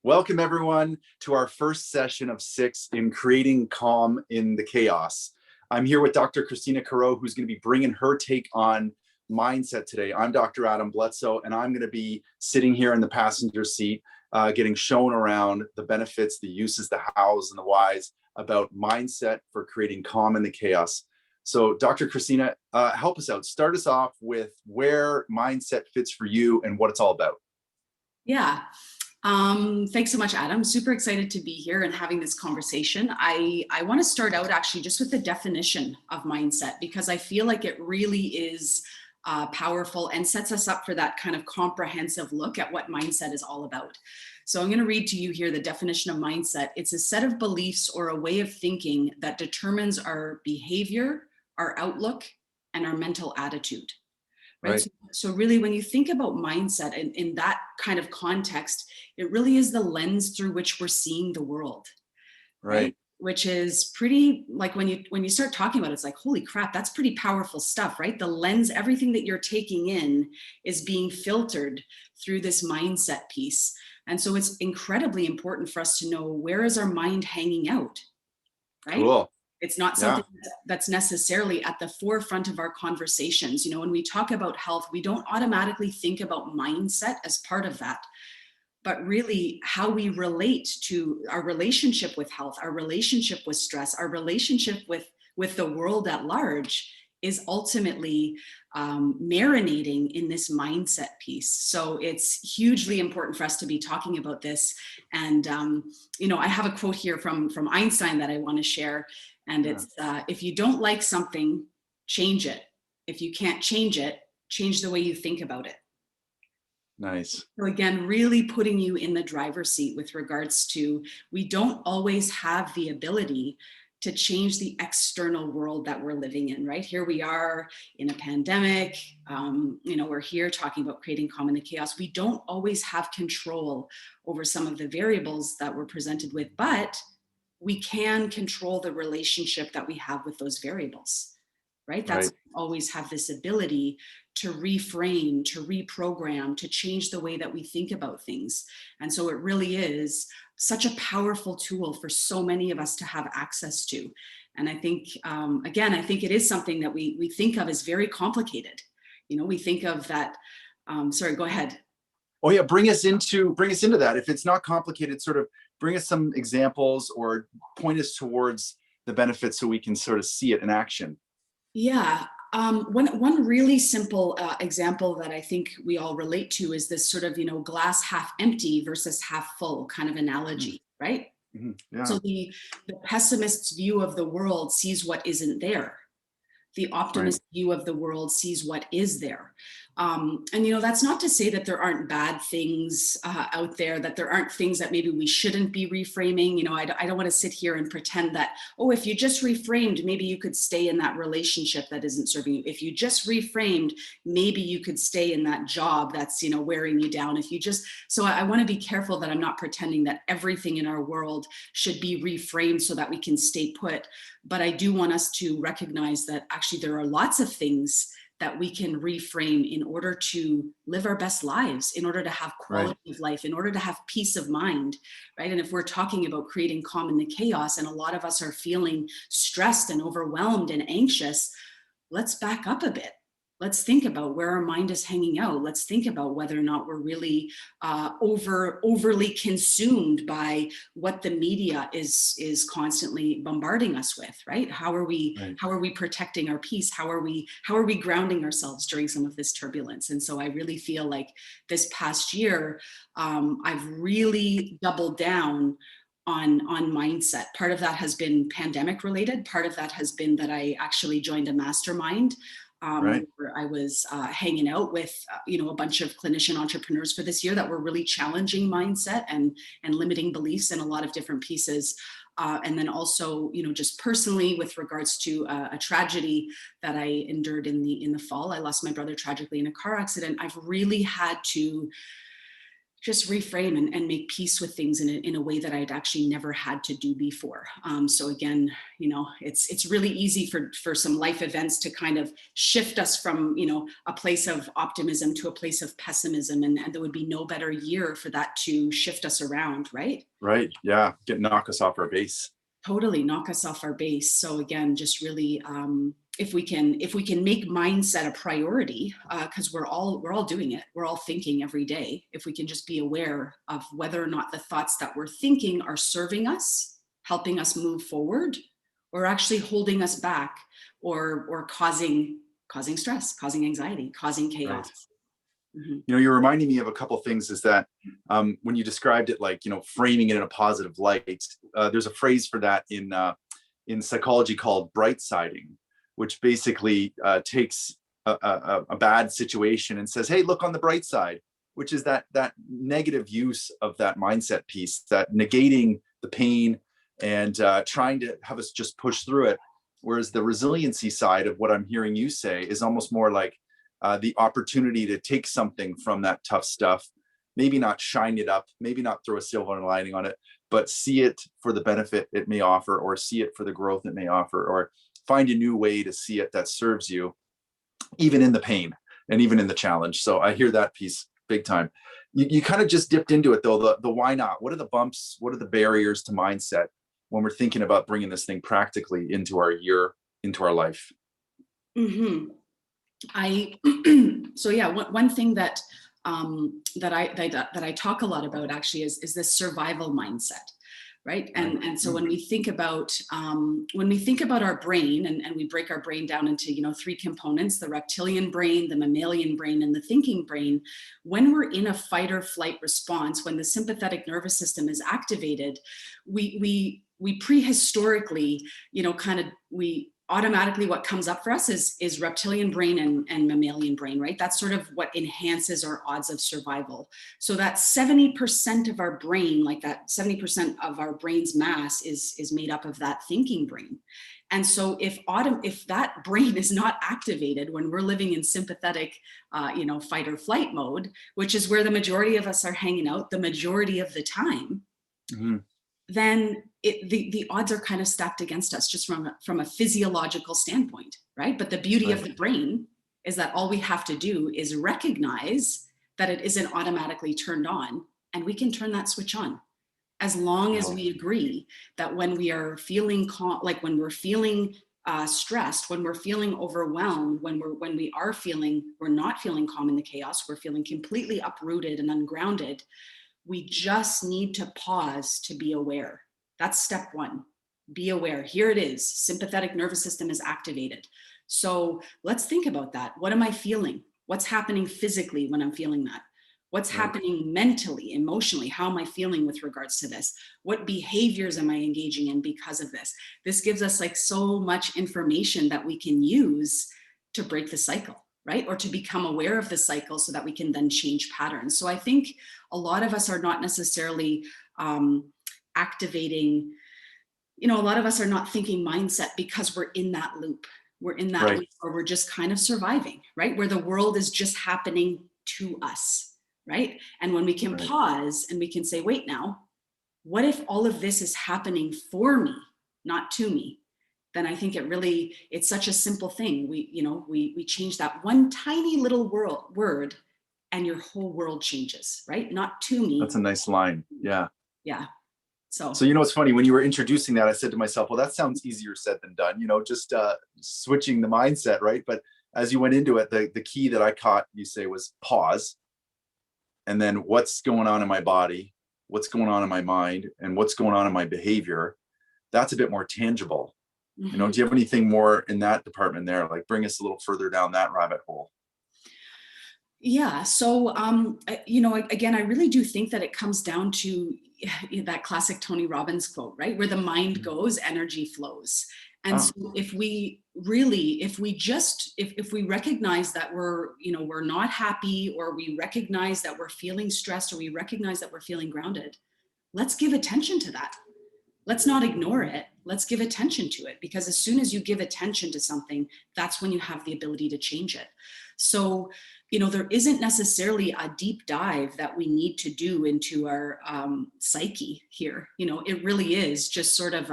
Welcome everyone to our first session of 6 in creating calm in the chaos. I'm here with Dr. Christina Carreau, who's going to be bringing her take on mindset today. I'm Dr. Adam Bletsoe, and I'm going to be sitting here in the passenger seat, getting shown around the benefits, the uses, the hows, and the whys about mindset for creating calm in the chaos. So Dr. Christina, help us out. Start us off with where mindset fits for you and what it's all about. Yeah. Thanks so much, Adam. Super excited to be here and having this conversation. I want to start out actually just with the definition of mindset, because I feel like it really is powerful and sets us up for that kind of comprehensive look at what mindset is all about. So I'm going to read to you here the definition of mindset. It's a set of beliefs or a way of thinking that determines our behavior, our outlook, and our mental attitude. Right. So really, when you think about mindset in that kind of context, it really is the lens through which we're seeing the world. Right. Which is pretty, like when you start talking about it, it's like, holy crap, that's pretty powerful stuff, right? The lens, everything that you're taking in is being filtered through this mindset piece. And so it's incredibly important for us to know, where is our mind hanging out? Right. Cool. It's not something that's necessarily at the forefront of our conversations. You know, when we talk about health, we don't automatically think about mindset as part of that, but really how we relate to our relationship with health, our relationship with stress, our relationship with the world at large is ultimately marinating in this mindset piece. So it's hugely important for us to be talking about this. And, you know, I have a quote here from Einstein that I want to share. And it's, if you don't like something, change it. If you can't change it, change the way you think about it. Nice. So again, really putting you in the driver's seat with regards to, we don't always have the ability to change the external world that we're living in, right? Here we are in a pandemic. You know, we're here talking about creating calm in the chaos. We don't always have control over some of the variables that we're presented with, but we can control the relationship that we have with those variables, right? That's always have this ability to reframe, to reprogram, to change the way that we think about things. And so it really is such a powerful tool for so many of us to have access to. And I think, again, I think it is something that we think of as very complicated. You know, we think of that, sorry, go ahead. Oh yeah, bring us into that. If it's not complicated, sort of bring us some examples or point us towards the benefits so we can sort of see it in action. Yeah. One really simple example that I think we all relate to is this sort of, you know, glass half empty versus half full kind of analogy, right? Mm-hmm. Yeah. So the pessimist's view of the world sees what isn't there. The optimist view of the world sees what is there. And, you know, that's not to say that there aren't bad things out there, that there aren't things that maybe we shouldn't be reframing. You know, I don't want to sit here and pretend that, oh, if you just reframed, maybe you could stay in that relationship that isn't serving you. If you just reframed, maybe you could stay in that job that's, you know, wearing you down. If you just, so I want to be careful that I'm not pretending that everything in our world should be reframed so that we can stay put. But I do want us to recognize that actually there are lots of things that we can reframe in order to live our best lives, in order to have quality of life, in order to have peace of mind, right? And if we're talking about creating calm in the chaos, and a lot of us are feeling stressed and overwhelmed and anxious, let's back up a bit. Let's think about where our mind is hanging out. Let's think about whether or not we're really overly consumed by what the media is constantly bombarding us with, right? How are we protecting our peace? How are we grounding ourselves during some of this turbulence? And so I really feel like this past year, I've really doubled down on mindset. Part of that has been pandemic related. Part of that has been that I actually joined a mastermind where I was hanging out with, you know, a bunch of clinician entrepreneurs for this year that were really challenging mindset and limiting beliefs in a lot of different pieces. And then also, you know, just personally with regards to a tragedy that I endured in the fall. I lost my brother tragically in a car accident. I've really had to just reframe and make peace with things in a way that I'd actually never had to do before. So again, it's really easy for some life events to kind of shift us from, a place of optimism to a place of pessimism. And there would be no better year for that to shift us around, right? Right. Yeah. Knock us off our base. Totally knock us off our base. So again, just really, if we can make mindset a priority, because we're all doing it, we're all thinking every day. If we can just be aware of whether or not the thoughts that we're thinking are serving us, helping us move forward, or actually holding us back, or causing stress, causing anxiety, causing chaos. Right. Mm-hmm. You're reminding me of a couple of things. Is that when you described it, like framing it in a positive light, there's a phrase for that in psychology called bright siding, which basically takes a bad situation and says, hey, look on the bright side, which is that negative use of that mindset piece, that negating the pain and trying to have us just push through it. Whereas the resiliency side of what I'm hearing you say is almost more like the opportunity to take something from that tough stuff, maybe not shine it up, maybe not throw a silver lining on it, but see it for the benefit it may offer, or see it for the growth it may offer, or find a new way to see it that serves you, even in the pain and even in the challenge. So I hear that piece big time. You kind of just dipped into it though, the why not? What are the bumps? What are the barriers to mindset when we're thinking about bringing this thing practically into our year, into our life? Mm-hmm. So yeah, one thing that I talk a lot about actually is this survival mindset, right? And so when we think about our brain, and we break our brain down into three components: the reptilian brain, the mammalian brain, and the thinking brain. When we're in a fight or flight response, when the sympathetic nervous system is activated, we prehistorically, we automatically, what comes up for us is reptilian brain and mammalian brain, right? That's sort of what enhances our odds of survival. So that 70% of our brain, like that 70% of our brain's mass is made up of that thinking brain. And so if that brain is not activated when we're living in sympathetic, fight or flight mode, which is where the majority of us are hanging out the majority of the time, mm-hmm. then the odds are kind of stacked against us just from a physiological standpoint, right? But the beauty of the brain is that all we have to do is recognize that it isn't automatically turned on, and we can turn that switch on. As long as we agree that when we are feeling calm, like when we're feeling stressed, when we're feeling overwhelmed, when we're not feeling calm in the chaos, we're feeling completely uprooted and ungrounded, we just need to pause to be aware. That's step one. Be aware. Here it is. Sympathetic nervous system is activated. So let's think about that. What am I feeling? What's happening physically when I'm feeling that? What's happening mentally, emotionally? How am I feeling with regards to this? What behaviors am I engaging in because of this? This gives us like so much information that we can use to break the cycle, right? Or to become aware of the cycle so that we can then change patterns. So I think a lot of us are not necessarily activating, a lot of us are not thinking mindset because we're in that loop. We're in that loop where we're just kind of surviving, right? Where the world is just happening to us, right? And when we can pause and we can say, wait now, what if all of this is happening for me, not to me? Then I think it's such a simple thing. We change that one tiny little word and your whole world changes, right? Not to me. That's a nice line. Yeah. Yeah. So it's funny, when you were introducing that, I said to myself, well, that sounds easier said than done, just switching the mindset, right? But as you went into it, the key that I caught you say was pause. And then what's going on in my body, what's going on in my mind, and what's going on in my behavior. That's a bit more tangible. Do you have anything more in that department there? Like bring us a little further down that rabbit hole. Yeah. So, again, I really do think that it comes down to that classic Tony Robbins quote, right? Where the mind goes, energy flows. And so if we recognize that we're not happy, or we recognize that we're feeling stressed, or we recognize that we're feeling grounded, let's give attention to that. Let's not ignore it. Let's give attention to it, because as soon as you give attention to something, that's when you have the ability to change it. So there isn't necessarily a deep dive that we need to do into our psyche here. It really is just sort of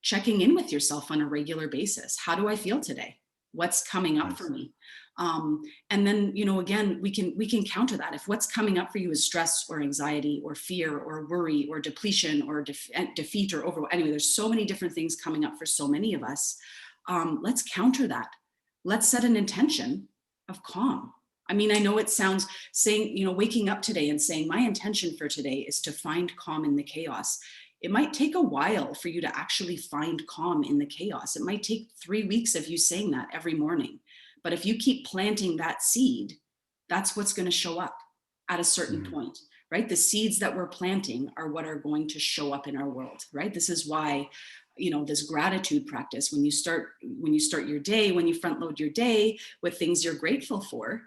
checking in with yourself on a regular basis. How do I feel today? What's coming up for me? And then, again, we can counter that. If what's coming up for you is stress or anxiety or fear or worry or depletion or defeat or overwhelm. Anyway, there's so many different things coming up for so many of us. Let's counter that. Let's set an intention of calm. I mean, I know it sounds saying, waking up today and saying my intention for today is to find calm in the chaos. It might take a while for you to actually find calm in the chaos. It might take 3 weeks of you saying that every morning. But if you keep planting that seed, that's what's going to show up at a certain point, right? The seeds that we're planting are what are going to show up in our world, right? This is why, this gratitude practice, when you start your day, when you front load your day with things you're grateful for,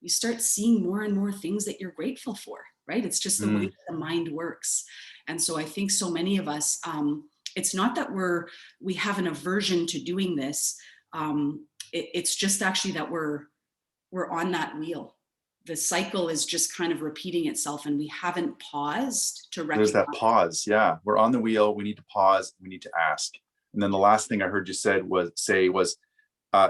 you start seeing more and more things that you're grateful for, right? It's just the way that the mind works. And so I think so many of us, it's not that we have an aversion to doing this. It's just actually that we're on that wheel. The cycle is just kind of repeating itself, and we haven't paused to recognize. There's that pause. Yeah, we're on the wheel. We need to pause. We need to ask. And then the last thing I heard you say was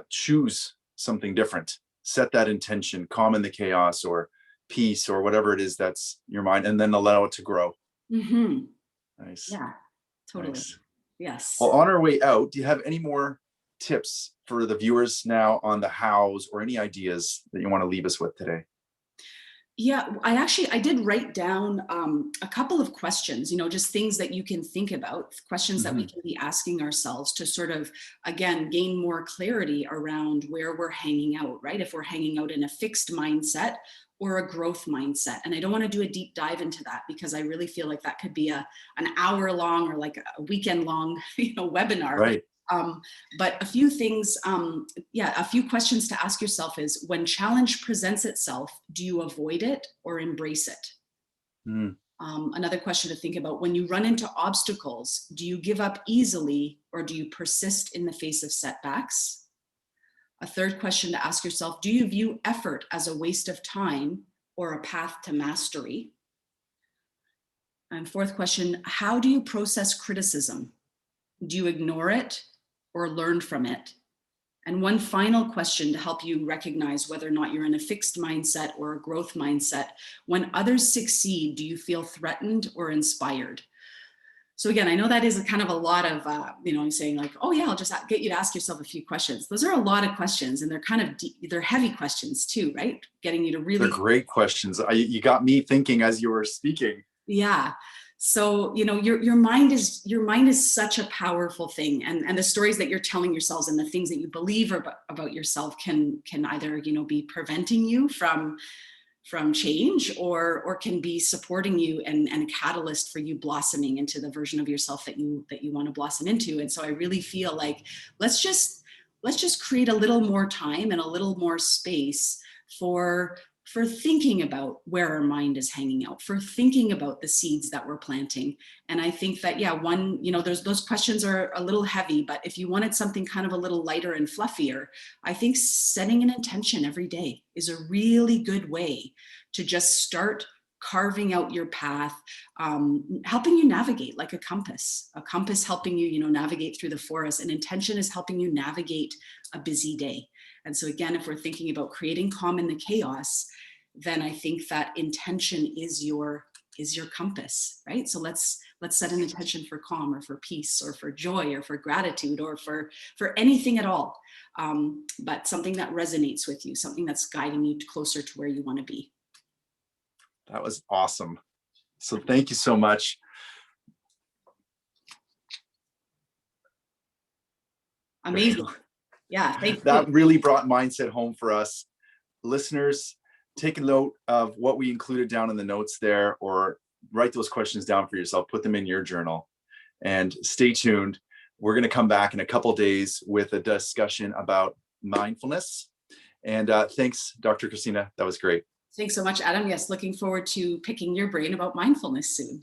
choose something different. Set that intention, calm in the chaos or peace or whatever it is that's your mind, and then allow it to grow. Nice. Yeah, totally. Nice. Yes. Well, on our way out, do you have any more tips for the viewers now on the hows or any ideas that you want to leave us with today? Yeah, I did write down a couple of questions, just things that you can think about, questions that we can be asking ourselves to sort of, again, gain more clarity around where we're hanging out, right? If we're hanging out in a fixed mindset or a growth mindset. And I don't want to do a deep dive into that because I really feel like that could be an hour long or like a weekend long, webinar. Right. But a few things, a few questions to ask yourself is, when challenge presents itself, do you avoid it or embrace it? Another question to think about, when you run into obstacles, do you give up easily or do you persist in the face of setbacks? A third question to ask yourself, do you view effort as a waste of time or a path to mastery? And fourth question, how do you process criticism? Do you ignore it or learn from it? And one final question to help you recognize whether or not you're in a fixed mindset or a growth mindset. When others succeed, do you feel threatened or inspired? So again, I know that is kind of a lot of, saying like, oh yeah, I'll just get you to ask yourself a few questions. Those are a lot of questions, and they're kind of deep, they're heavy questions too, right? Getting you to really— They're great questions. You got me thinking as you were speaking. Yeah. So, your mind is such a powerful thing, and the stories that you're telling yourselves and the things that you believe about yourself can either, be preventing you from change or can be supporting you and a catalyst for you blossoming into the version of yourself that you want to blossom into. And so I really feel like let's just create a little more time and a little more space for thinking about where our mind is hanging out, for thinking about the seeds that we're planting. And I think that, those questions are a little heavy, but if you wanted something kind of a little lighter and fluffier, I think setting an intention every day is a really good way to just start carving out your path, helping you navigate like a compass helping you, navigate through the forest. An intention is helping you navigate a busy day. And so again, if we're thinking about creating calm in the chaos, then I think that intention is your compass, right? So let's set an intention for calm or for peace or for joy or for gratitude or for anything at all. But something that resonates with you, something that's guiding you closer to where you want to be. That was awesome. So thank you so much. Amazing. Yeah, thank you. That really brought mindset home for us. Listeners, take a note of what we included down in the notes there, or write those questions down for yourself, put them in your journal, and stay tuned. We're going to come back in a couple days with a discussion about mindfulness. And thanks, Dr. Christina. That was great. Thanks so much, Adam. Yes, looking forward to picking your brain about mindfulness soon.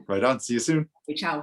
Right on. See you soon. Okay, ciao.